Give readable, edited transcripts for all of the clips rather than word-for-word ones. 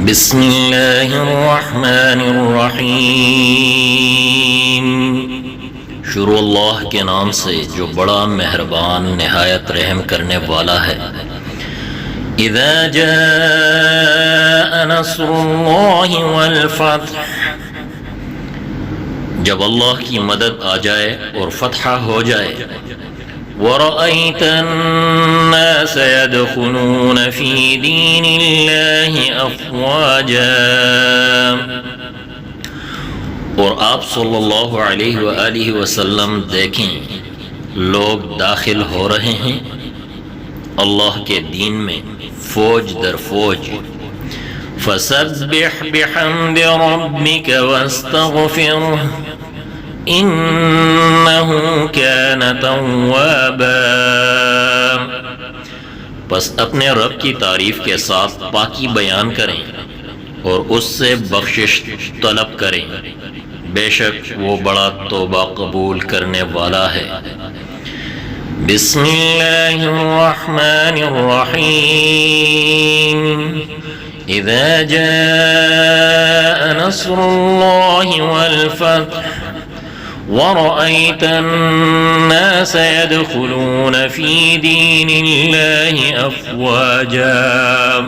بسم اللہ الرحمن الرحیم۔ شروع اللہ کے نام سے جو بڑا مہربان نہایت رحم کرنے والا ہے۔ اذا جاء نصر اللہ والفتح، جب اللہ کی مدد آ جائے اور فتح ہو جائے۔ وَرَأَيْتَ النَّاسَ يَدْخُلُونَ فِي دِينِ اللَّهِ أَفْوَاجًا، اور آپ صلی اللہ علیہ وآلہ وسلم دیکھیں لوگ داخل ہو رہے ہیں اللہ کے دین میں فوج در فوج۔ فَسَبِّحْ بِحَمْدِ رَبِّكَ وَاسْتَغْفِرْهُ انہ کان توابا، پس اپنے رب کی تعریف کے ساتھ پاکی بیان کریں اور اس سے بخشش طلب کریں، بے شک وہ بڑا توبہ قبول کرنے والا ہے۔ بسم اللہ الرحمن الرحیم۔ اذا جاء نصر اللہ والفتح وَرَأَيْتَ النَّاسَ يَدْخُلُونَ فِي دِينِ اللَّهِ أَفْوَاجًا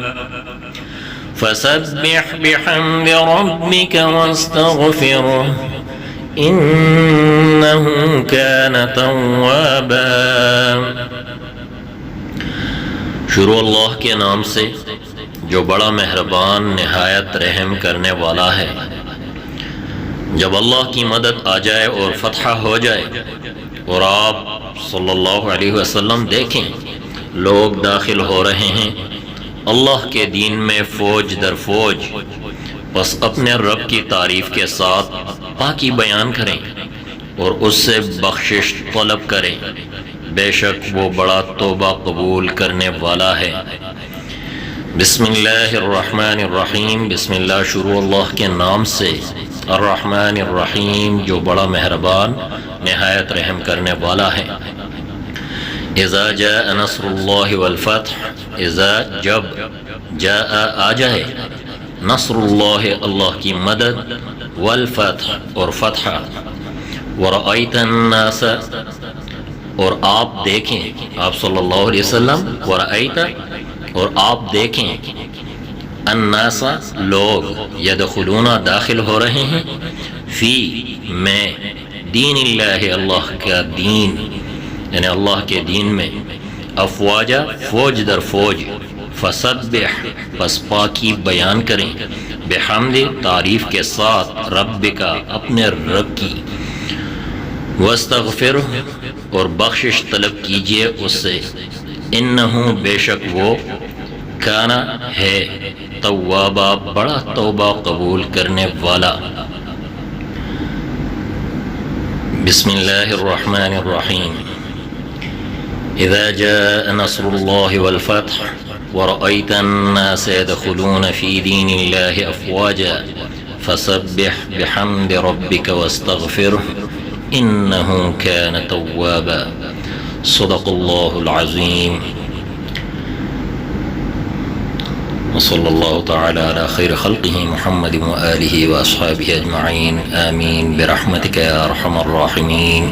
فَسَبِّحْ بِحَمْدِ رَبِّكَ وَاسْتَغْفِرْهُ إِنَّهُ كَانَ تَوَّابًا۔ شروع اللہ کے نام سے جو بڑا مہربان نہایت رحم کرنے والا ہے۔ جب اللہ کی مدد آ جائے اور فتح ہو جائے اور آپ صلی اللہ علیہ وسلم دیکھیں لوگ داخل ہو رہے ہیں اللہ کے دین میں فوج در فوج، بس اپنے رب کی تعریف کے ساتھ پاکی بیان کریں اور اس سے بخشش طلب کریں، بے شک وہ بڑا توبہ قبول کرنے والا ہے۔ بسم اللہ الرحمن الرحیم۔ بسم اللہ شروع اللہ کے نام سے، الرحمن الرحیم جو بڑا مہربان نہایت رحم کرنے والا ہے۔ اذا جاء نصر اللہ والفتح، اذا جب جاء آ جائے نصر اللہ اللہ کی مدد، والفتح اور فتح، ورأیت الناس اور آپ دیکھیں، آپ صلی اللہ علیہ وسلم، ورأیت اور آپ دیکھیں، الناس لوگ، یدخلون داخل ہو رہے ہیں، فی میں، دین اللہ اللہ کا دین یعنی اللہ کے دین میں، افواجا فوج در فوج، فسبح پس پاکی بیان کریں، بحمد تعریف کے ساتھ، رب کا اپنے رب کی، واستغفر اور بخشش طلب کیجئے اس سے، انہو بے شک وہ، کانا ہے، توابا بڑا توبہ قبول کرنے والا۔ بسم اللہ الرحمن الرحیم۔ اذا جاء نصر اللہ والفتح ورأیت الناس يدخلون في دین اللہ افواجا فسبح بحمد ربک واستغفره انہ کان توابا۔ صدق اللہ العظیم۔ وصلی اللہ تعالی علی خیر خلقہ محمد وآلہ واصحابہ اجمعین، آمین برحمتک یا ارحم الراحمین۔